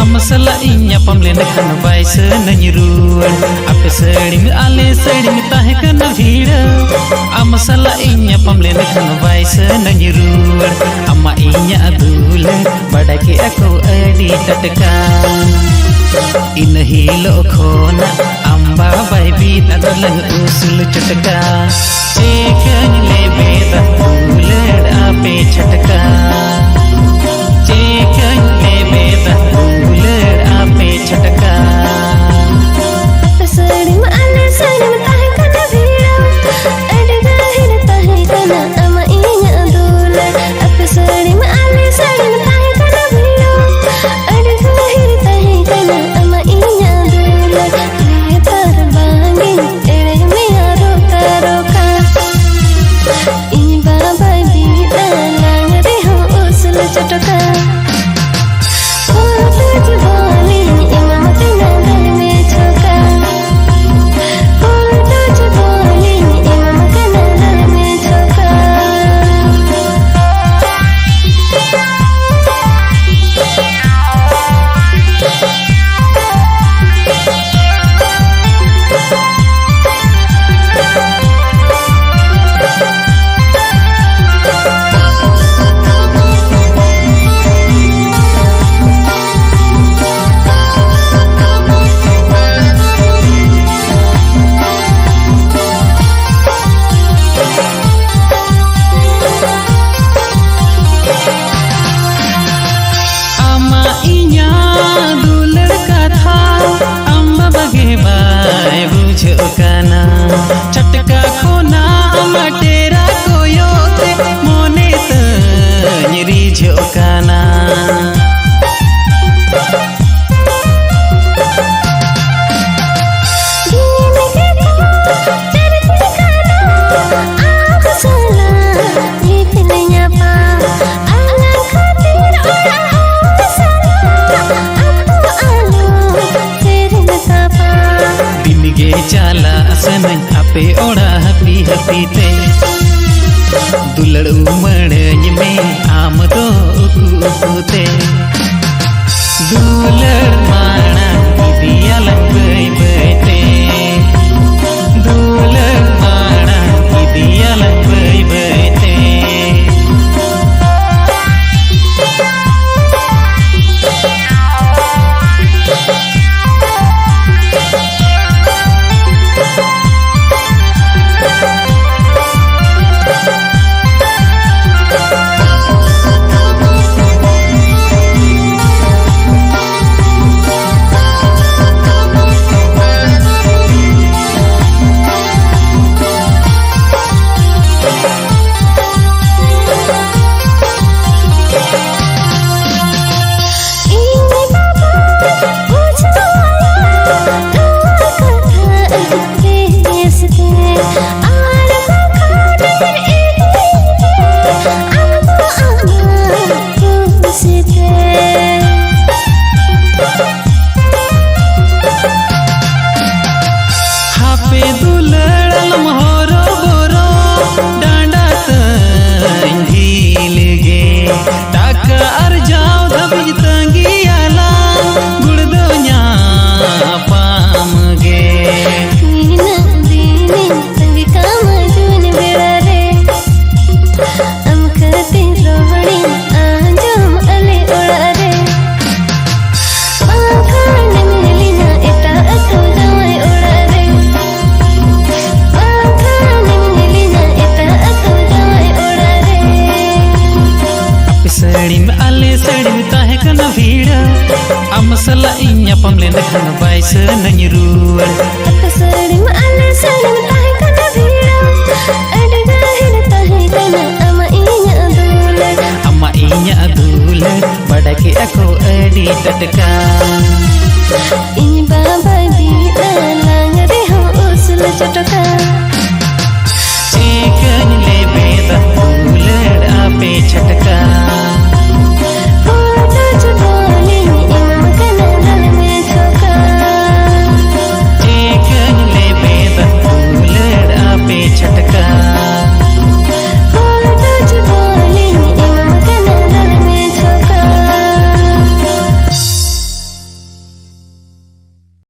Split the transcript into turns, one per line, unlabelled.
Amasala inya pamlena kan baisa nanyiruan ape sering ale sering tahe kana bhida Amasala inya pamlena kan baisa nanyiruan amma inya adul badake ako adi tatka inhilo khona amba bai bi adalang usul chatka chekan le beda ulad ape chatka chekan le beda ulad ape chatka
pasari male sari tahe kana bhida adga hin tahe kana ama inya adul pasari male sari tahe kana bhida adga hin tahe kana ama inya adul le par bangi ere me aro taroka in baba bi lang re ho usul chatka
चटका खोना मटेरा कोयोते मोने तंजरी झोकाना चाला सन आपे ओड़ा happy happy ते दुलड़ उमड़ में आम दो कुते दुलड़ माना दिया लंबई बैठे दुलड़ माना दिया लंबई बैठे Amasala inya pamlena kan baisa nanyiruan
pasari male sari tahe kana bhida adga hin tahe kana ama inya adul badake ako adi tatka in baba bi lang re ho usul chatka
chekan le beda ulad ape chatka